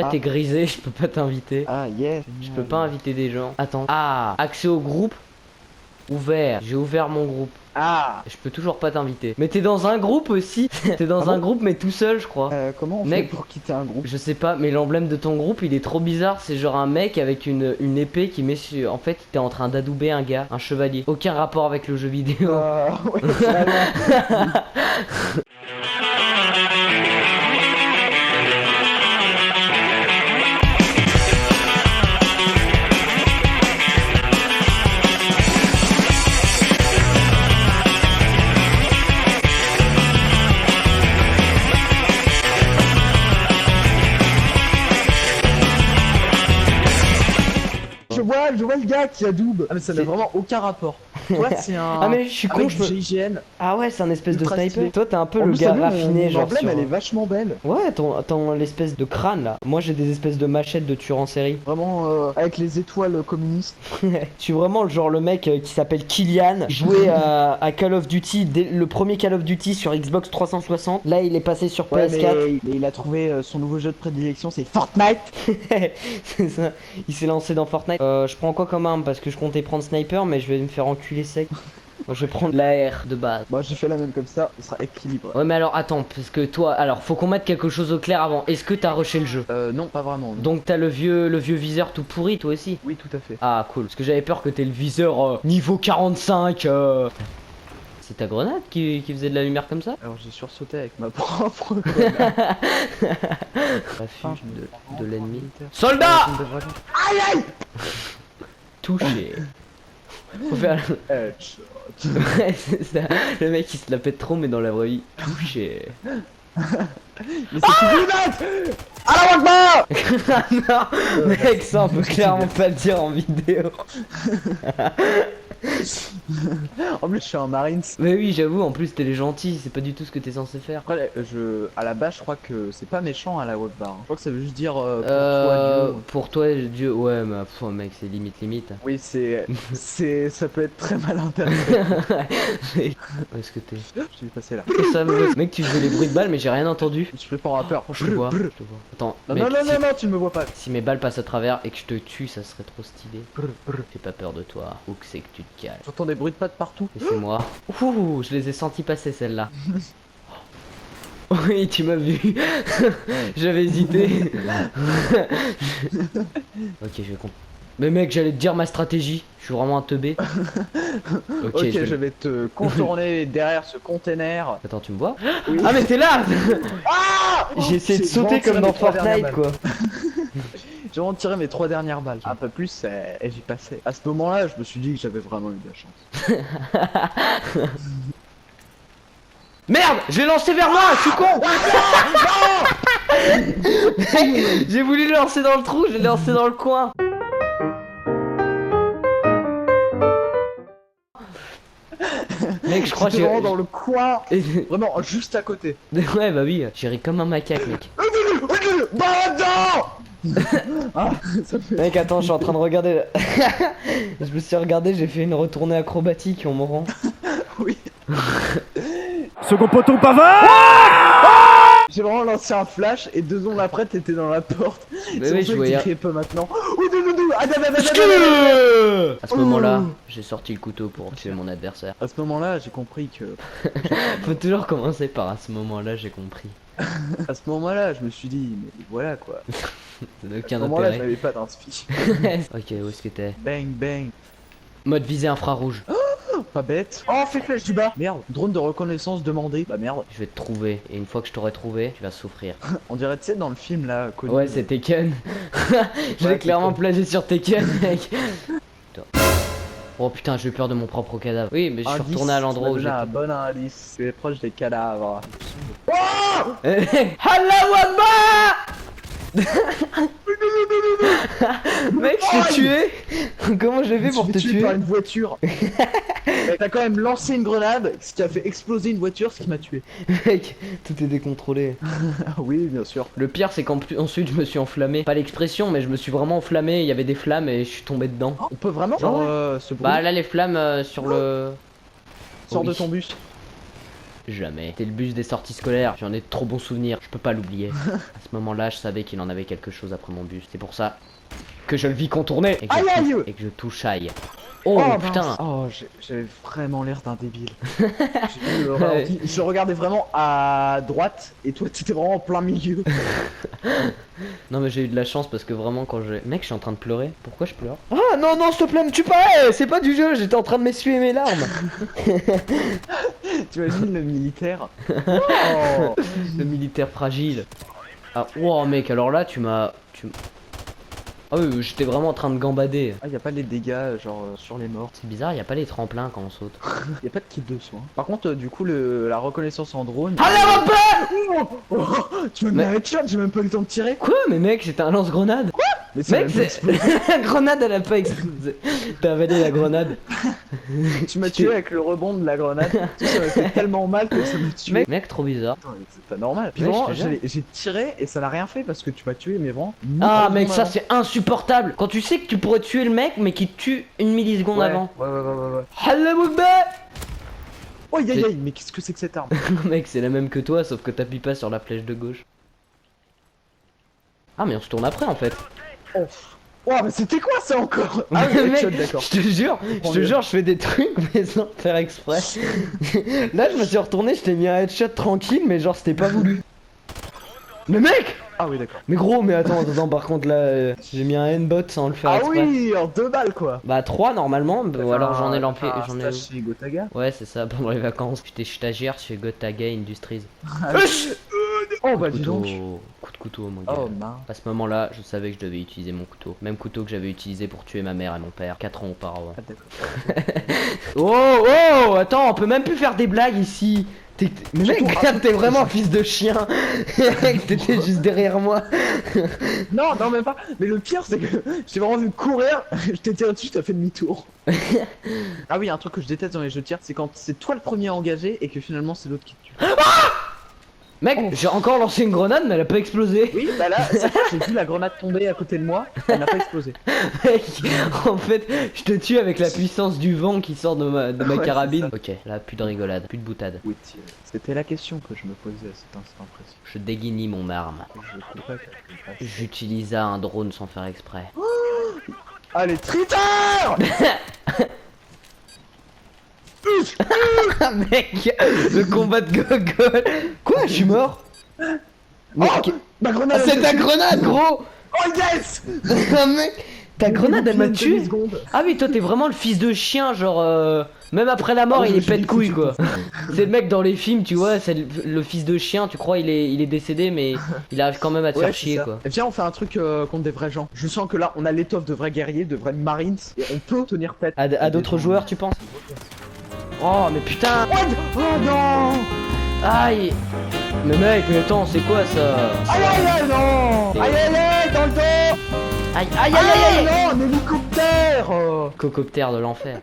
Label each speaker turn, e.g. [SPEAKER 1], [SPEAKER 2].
[SPEAKER 1] bête, t'es grisé, je peux pas t'inviter.
[SPEAKER 2] Ah yes.
[SPEAKER 1] Je peux pas inviter des gens. Attends. Ah, accès au groupe ouvert. J'ai ouvert mon groupe.
[SPEAKER 2] Ah.
[SPEAKER 1] Je peux toujours pas t'inviter. Mais t'es dans un groupe aussi. T'es dans un groupe mais tout seul, je crois.
[SPEAKER 2] Comment on fait
[SPEAKER 1] Mec,
[SPEAKER 2] pour quitter un groupe?
[SPEAKER 1] Je sais pas, mais l'emblème de ton groupe il est trop bizarre. C'est genre un mec avec une épée qui met sur... En fait, t'es en train d'adouber un gars, un chevalier. Aucun rapport avec le jeu vidéo.
[SPEAKER 2] Ouais, vraiment. Je vois le gars qui adoube. Ah mais ça n'a vraiment aucun rapport. Toi c'est un...
[SPEAKER 1] Ah mais je suis con,
[SPEAKER 2] mec
[SPEAKER 1] je
[SPEAKER 2] du
[SPEAKER 1] peux...
[SPEAKER 2] GIGN.
[SPEAKER 1] Ah ouais, c'est un espèce de
[SPEAKER 2] Ultra
[SPEAKER 1] sniper.
[SPEAKER 2] stylé.
[SPEAKER 1] Toi t'es un peu
[SPEAKER 2] En
[SPEAKER 1] le
[SPEAKER 2] plus,
[SPEAKER 1] gars
[SPEAKER 2] t'as vu,
[SPEAKER 1] raffiné,
[SPEAKER 2] mon
[SPEAKER 1] genre
[SPEAKER 2] emblème
[SPEAKER 1] sur...
[SPEAKER 2] elle est vachement belle.
[SPEAKER 1] Ouais, ton espèce de crâne là. Moi j'ai des espèces de machettes de tueur en série.
[SPEAKER 2] Vraiment avec les étoiles communistes.
[SPEAKER 1] Je suis vraiment le mec qui s'appelle Kylian, joué à Call of Duty, le premier Call of Duty sur Xbox 360. Là il est passé sur
[SPEAKER 2] Ouais,
[SPEAKER 1] PS4.
[SPEAKER 2] mais il a trouvé son nouveau jeu de prédilection, c'est Fortnite.
[SPEAKER 1] C'est ça. Il s'est lancé dans Fortnite. Je prends quoi comme arme? Parce que je comptais prendre sniper, mais je vais me faire enculer sec. Moi, je vais prendre l'AR de base.
[SPEAKER 2] Moi j'ai fait la même comme ça, il sera équilibré.
[SPEAKER 1] Ouais mais alors attends, parce que toi, alors faut qu'on mette quelque chose au clair avant. Est-ce que t'as rushé le jeu?
[SPEAKER 2] Non, pas vraiment. Non.
[SPEAKER 1] Donc t'as le vieux viseur tout pourri toi aussi?
[SPEAKER 2] Oui, tout à fait.
[SPEAKER 1] Ah cool, parce que j'avais peur que t'aies le viseur niveau 45. C'est ta grenade qui faisait de la lumière comme ça?
[SPEAKER 2] Alors j'ai sursauté avec ma propre grenade.
[SPEAKER 1] Refuge de l'ennemi. Soldat!
[SPEAKER 2] Aïe aïe.
[SPEAKER 1] Touché. Faut faire ouais, c'est ça. Le mec il se la pète trop mais dans la vraie vie. Touché.
[SPEAKER 2] Mais c'est tout net. Allah Akbar.
[SPEAKER 1] Non, mec, ça on peut clairement pas le dire en vidéo.
[SPEAKER 2] En plus je suis un Marines.
[SPEAKER 1] Mais oui, j'avoue, en plus t'es les gentils, c'est pas du tout ce que t'es censé faire.
[SPEAKER 2] Après à la base je crois que c'est pas méchant à la Akbar. Je crois que ça veut juste dire pour toi Dieu.
[SPEAKER 1] Pour toi Dieu, ouais mais pff, mec c'est limite.
[SPEAKER 2] Oui ça peut être très mal interprété.
[SPEAKER 1] Où est-ce que t'es?
[SPEAKER 2] Je t'ai vu passer là.
[SPEAKER 1] Qu'est-ce que ça me... Mec tu faisais les bruits de balles mais j'ai rien entendu.
[SPEAKER 2] Je fais pas rappeur.
[SPEAKER 1] Je te vois, je te vois. Attends,
[SPEAKER 2] Non,
[SPEAKER 1] mec,
[SPEAKER 2] non, tu me vois pas.
[SPEAKER 1] si mes balles passent à travers et que je te tue, ça serait trop stylé. Fais pas peur de toi, où que c'est que tu te cales.
[SPEAKER 2] J'entends des bruits de pas de partout.
[SPEAKER 1] Et c'est moi. Ouh, je les ai sentis passer celles-là. Oui, tu m'as vu. J'avais hésité. Ok, je vais comprendre. Mais mec, j'allais te dire ma stratégie. Je suis vraiment un teubé.
[SPEAKER 2] Ok, je vais te contourner derrière ce container.
[SPEAKER 1] Attends, tu me vois?
[SPEAKER 2] Oui.
[SPEAKER 1] Ah mais t'es là.
[SPEAKER 2] Ah
[SPEAKER 1] J'ai essayé de
[SPEAKER 2] J'ai
[SPEAKER 1] sauter
[SPEAKER 2] vraiment
[SPEAKER 1] comme
[SPEAKER 2] tiré
[SPEAKER 1] dans
[SPEAKER 2] mes 3 dernières
[SPEAKER 1] Fortnite quoi.
[SPEAKER 2] J'ai vraiment tiré mes 3 dernières balles. Un peu plus et j'y passais. À ce moment-là, je me suis dit que j'avais vraiment eu de la chance.
[SPEAKER 1] Merde, je l'ai lancé vers moi, je suis con. J'ai voulu le lancer dans le trou, je l'ai lancé dans le coin. Mec, je crois que
[SPEAKER 2] J'étais
[SPEAKER 1] j'ai...
[SPEAKER 2] vraiment dans le coin.
[SPEAKER 1] Et-
[SPEAKER 2] Vraiment, juste à côté.
[SPEAKER 1] Ouais bah oui, j'ai ri comme un macaque mec.
[SPEAKER 2] Bah non. Ah, ça me fait...
[SPEAKER 1] Mec attends, je suis en train de regarder. Je me suis regardé, j'ai fait une retournée acrobatique en mourant.
[SPEAKER 2] Oui.
[SPEAKER 3] Second poteau pavard.
[SPEAKER 2] J'ai vraiment lancé un flash et 2 secondes après t'étais dans la porte.
[SPEAKER 1] Mais
[SPEAKER 2] C'est
[SPEAKER 1] oui,
[SPEAKER 2] pour ça
[SPEAKER 1] je
[SPEAKER 2] que
[SPEAKER 1] voyais.
[SPEAKER 2] t'écris pas maintenant.
[SPEAKER 1] À ce moment-là, j'ai sorti le couteau pour tuer mon adversaire.
[SPEAKER 2] À ce moment-là, j'ai compris que...
[SPEAKER 1] Faut toujours commencer par à ce moment-là, j'ai compris.
[SPEAKER 2] À ce moment-là, je me suis dit, mais voilà quoi.
[SPEAKER 1] Ça n'a
[SPEAKER 2] À
[SPEAKER 1] aucun
[SPEAKER 2] ce moment-là,
[SPEAKER 1] intérêt.
[SPEAKER 2] j'avais pas d'inspi.
[SPEAKER 1] Ok, où est-ce que t'es?
[SPEAKER 2] Bang bang.
[SPEAKER 1] Mode visée infrarouge.
[SPEAKER 2] Pas bête. Oh, fais flèche du bas. Merde, drone de reconnaissance demandé. Bah merde.
[SPEAKER 1] Je vais te trouver, et une fois que je t'aurai trouvé, tu vas souffrir.
[SPEAKER 2] On dirait, tu sais, dans le film là, connu.
[SPEAKER 1] Ouais, c'est Tekken. Je l'ai
[SPEAKER 2] c'est
[SPEAKER 1] clairement
[SPEAKER 2] cool.
[SPEAKER 1] plagié sur Tekken, mec. Oh putain, j'ai eu peur de mon propre cadavre. Oui, mais je suis retourné à l'endroit où j'étais.
[SPEAKER 2] un bon indice. C'est proche des cadavres.
[SPEAKER 1] Allahu Akbar. Mec, je t'ai tué. Comment j'ai fait pour te tuer?
[SPEAKER 2] par une voiture. T'as quand même lancé une grenade, ce qui a fait exploser une voiture, ce qui m'a tué.
[SPEAKER 1] Mec, tout est décontrôlé.
[SPEAKER 2] Ah oui, bien sûr.
[SPEAKER 1] Le pire, c'est qu'ensuite je me suis enflammé. Pas l'expression, mais je me suis vraiment enflammé. Il y avait des flammes et je suis tombé dedans.
[SPEAKER 2] On peut vraiment
[SPEAKER 1] Genre,
[SPEAKER 2] se
[SPEAKER 1] Bah là, les flammes sur le.
[SPEAKER 2] Sors de
[SPEAKER 1] oui.
[SPEAKER 2] ton bus.
[SPEAKER 1] Jamais. C'était le bus des sorties scolaires, j'en ai de trop bons souvenirs, je peux pas l'oublier. À ce moment-là, je savais qu'il en avait quelque chose après mon bus. C'est pour ça que je le vis contourner et que,
[SPEAKER 2] Aïe, aïe.
[SPEAKER 1] et que je touche aïe. Oh, putain.
[SPEAKER 2] mince. Oh, j'avais vraiment l'air d'un débile. J'ai vu le ralenti. Je regardais vraiment à droite et toi t'étais vraiment en plein milieu.
[SPEAKER 1] Non mais j'ai eu de la chance parce que vraiment quand je... Mec, je suis en train de pleurer. Pourquoi je pleure? Ah non, non, s'il te plaît, me tue pas. C'est pas du jeu, j'étais en train de m'essuyer mes larmes.
[SPEAKER 2] Tu imagines le militaire? Oh.
[SPEAKER 1] Le militaire fragile. Ah, wow, mec, alors là, tu m'as... Ah oui, j'étais vraiment en train de gambader.
[SPEAKER 2] Ah, y a pas les dégâts genre sur les morts.
[SPEAKER 1] C'est bizarre, y a pas les tremplins quand on saute.
[SPEAKER 2] Y a pas de kit de soins. Par contre, du coup, la reconnaissance en drone.
[SPEAKER 1] Allez, hop!
[SPEAKER 2] Oh, tu me mets un headshot, j'ai même pas eu le temps de tirer.
[SPEAKER 1] Quoi? Mais mec, c'était un lance-grenade.
[SPEAKER 2] Mais ça
[SPEAKER 1] Mec,
[SPEAKER 2] m'a pas
[SPEAKER 1] c'est...
[SPEAKER 2] explosé.
[SPEAKER 1] la grenade, elle a pas explosé. T'as avalé la grenade.
[SPEAKER 2] Tu m'as tué avec le rebond de la grenade. Tu sais, ça m'a fait tellement mal que ça m'a tué.
[SPEAKER 1] Mec, trop bizarre.
[SPEAKER 2] Attends, mais c'est pas normal. Puis
[SPEAKER 1] Ouais,
[SPEAKER 2] vraiment,
[SPEAKER 1] je te jure.
[SPEAKER 2] j'ai tiré et ça n'a rien fait parce que tu m'as tué, mais vraiment.
[SPEAKER 1] Ah, mec,
[SPEAKER 2] millisecondes
[SPEAKER 1] ça
[SPEAKER 2] avant.
[SPEAKER 1] c'est insupportable. Quand tu sais que tu pourrais tuer le mec, mais qu'il te tue une milliseconde
[SPEAKER 2] Ouais,
[SPEAKER 1] avant.
[SPEAKER 2] ouais.
[SPEAKER 1] Hello, Mugbe.
[SPEAKER 2] Oh, aïe, aïe, mais qu'est-ce que c'est que cette arme?
[SPEAKER 1] Mec, c'est la même que toi, sauf que t'appuies pas sur la flèche de gauche. Ah, mais on se tourne après en fait.
[SPEAKER 2] Oh. Oh, mais c'était quoi ça encore? Ah, oui,
[SPEAKER 1] Mec,
[SPEAKER 2] headshot, d'accord.
[SPEAKER 1] je te jure, je fais des trucs mais sans faire exprès. Là, je me suis retourné, je t'ai mis un headshot tranquille, mais genre c'était pas voulu. Mais mec!
[SPEAKER 2] Ah, oui, d'accord.
[SPEAKER 1] Mais gros, mais attends, par contre là, j'ai mis un N-bot sans le faire
[SPEAKER 2] Ah,
[SPEAKER 1] exprès.
[SPEAKER 2] oui, en 2 balles quoi.
[SPEAKER 1] Bah 3 normalement, ou alors j'en ai lampé,
[SPEAKER 2] un
[SPEAKER 1] j'en ai...
[SPEAKER 2] stage chez Gotaga.
[SPEAKER 1] Ouais, c'est ça, pendant les vacances. J'étais stagiaire chez Gotaga Industries.
[SPEAKER 2] Oh, bah dis donc.
[SPEAKER 1] Coup de couteau, mon gars.
[SPEAKER 2] Oh, mince.
[SPEAKER 1] À ce moment-là, je savais que je devais utiliser mon couteau. Même couteau que j'avais utilisé pour tuer ma mère et mon père 4 ans auparavant.
[SPEAKER 2] Ah, d'accord.
[SPEAKER 1] Oh, oh, attends, on peut même plus faire des blagues ici. Mais mec, regarde, t'es vraiment un fils de chien. Mec, t'étais juste derrière moi.
[SPEAKER 2] Non, non, même pas. Mais le pire, c'est que j'ai vraiment vu courir, je t'ai tiré dessus, t'as fait demi-tour. Ah oui, un truc que je déteste dans les jeux de tir, c'est quand c'est toi le premier engagé et que finalement c'est l'autre qui te tue.
[SPEAKER 1] Mec, j'ai encore lancé une grenade, mais elle a pas explosé.
[SPEAKER 2] Oui, bah là, cette fois, j'ai vu la grenade tomber à côté de moi, elle n'a pas explosé.
[SPEAKER 1] Mec, en fait, je te tue avec la puissance du vent qui sort de ma
[SPEAKER 2] Ouais,
[SPEAKER 1] carabine. Ok, là, plus de rigolade, plus de boutade.
[SPEAKER 2] Oui, c'était la question que je me posais à cet instant précis.
[SPEAKER 1] Je déguinis mon arme.
[SPEAKER 2] Je sais pas que je fasse.
[SPEAKER 1] J'utilisa un drone sans faire exprès.
[SPEAKER 2] Allez, triteur.
[SPEAKER 1] Ah mec, le combat de gogol. Quoi, je suis mort? Mais
[SPEAKER 2] Oh, ma grenade.
[SPEAKER 1] c'est ta grenade, gros.
[SPEAKER 2] Oh yes.
[SPEAKER 1] Ah mec, ta grenade elle m'a tué.
[SPEAKER 2] Demi-seconde.
[SPEAKER 1] Ah oui, toi t'es vraiment le fils de chien, genre même après la mort
[SPEAKER 2] Ah,
[SPEAKER 1] il
[SPEAKER 2] je
[SPEAKER 1] est
[SPEAKER 2] me suis
[SPEAKER 1] pète
[SPEAKER 2] dit,
[SPEAKER 1] couille
[SPEAKER 2] faut
[SPEAKER 1] quoi. C'est le mec dans les films, tu vois, c'est le fils de chien, tu crois il est décédé mais il arrive quand même à te faire
[SPEAKER 2] c'est
[SPEAKER 1] chier
[SPEAKER 2] ça.
[SPEAKER 1] quoi.
[SPEAKER 2] Et viens, on fait un truc contre des vrais gens. Je sens que là, on a l'étoffe de vrais guerriers, de vrais marines, et on peut tenir tête.
[SPEAKER 1] À d'autres joueurs tu penses? Oh mais putain.
[SPEAKER 2] Oh non.
[SPEAKER 1] Aïe. Mais mec, mais attends, c'est quoi ça?
[SPEAKER 2] Aïe aïe aïe non. Aïe aïe aïe dans le dos.
[SPEAKER 1] Aïe aïe aïe aïe aïe.
[SPEAKER 2] Non, un hélicoptère.
[SPEAKER 1] Cocoptère de l'enfer.